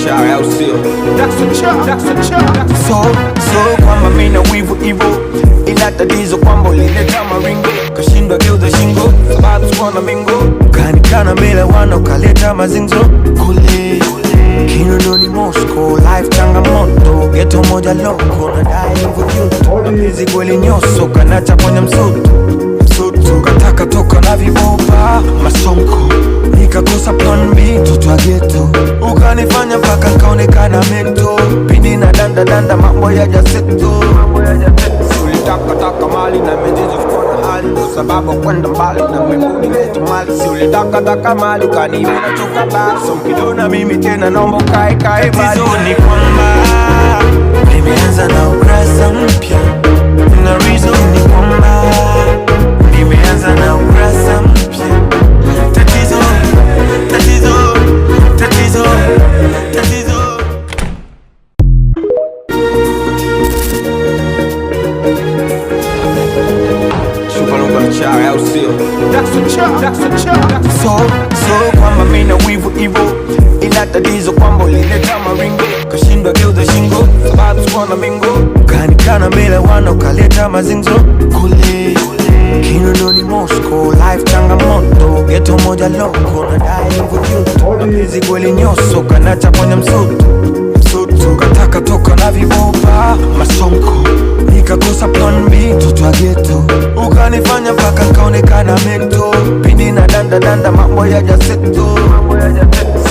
chai au sio? So kwamba mina wivu ivo, ila tatizo kwamba ulileta maringo, kashindwa geuza shingo sababu sikuwa na mingo, kanikana mbele wana ukaleta mazinzo kule Kinondoni Moscow, life changamoto, ghetto moja loko na dai mvujuto, hizi kweli nyoso kanacha kwenye msutu kataka toka na vibopa masonko, nikakosa plan B, toto wa ghetto ukanifanya mpaka kaonekana mento, pindi na danda mambo ya jaseto, ulitaka mali na mejizo fukona hali, ndo sababu kwenda mbali na mbinguni letu mali, si ulitaka mali ukaniwe na choka basi, so mkidona mimi tena naomba ukae bali. Tatizo ni kwamba nimeanza na ukurasa mpya, na reason ni kwamba nimeanza na ukurasa mpya. Tatizo Super Lunga chai au sio? So kwamba mina wivu ivo, ila tatizo kwamba ulileta maringo, kashindwa geuza shingo sababu sikuwa na mingo, kanikana mbele wana ukaleta mazinzo kule Kinondoni Moscow, life changamoto, ghetto moja loko na dai mvujuto, hizi kweli nyoso kanacha kwenye msutu kataka toka na vibopa masonko, nikakosa plan B, toto wa ghetto ukanifanya mpaka kaonekana mento, pindi na danda mambo ya jaseto,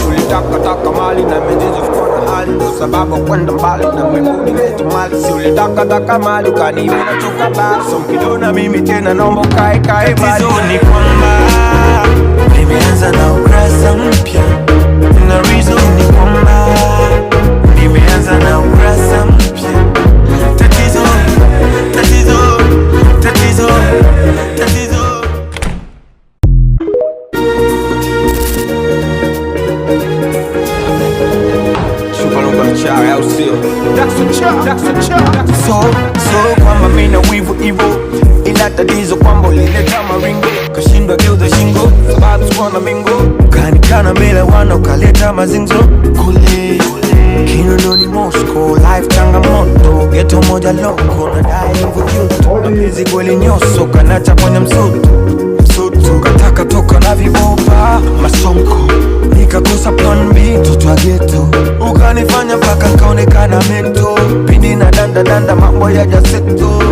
ulitaka mali na mejizo fukona hali, ndo sababu kwenda mbali na mbinguni letu mali, si ulitaka mali ukaniwe na choka basi, so mkidona mimi tena naomba ukae bali. Tatizo ni kwamba nimeanza na ukurasa mpya, na reason ni kwamba nimeanza na ukurasa mpya. Tatizo Super Lunga chai au sio? So kwamba mina wivu ivo, ila tatizo kwamba ulileta maringo, kashindwa geuza shingo sababu sikuwa na mingo, kanikana mbele wana ukaleta mazinzo kule Kinondoni Moscow, life changamoto, ghetto moja loko na dai mvujuto, hizi kweli nyoso kanacha kwenye msutu kataka toka na vibopa masonko, nikakosa plan B, toto wa ghetto ukanifanya mpaka kaonekana mento, pindi na danda mambo ya jaseto,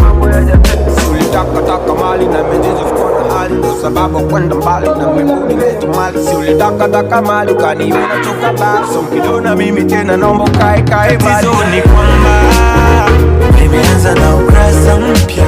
ulitaka mali na mejizo fukona hali, ndo sababu kwenda mbali na mbinguni letu mali, si ulitaka mali ukaniwe na choka basi, so mkidona mimi tena naomba ukae bali. Tatizo ni kwamba nimeanza na ukurasa mpya,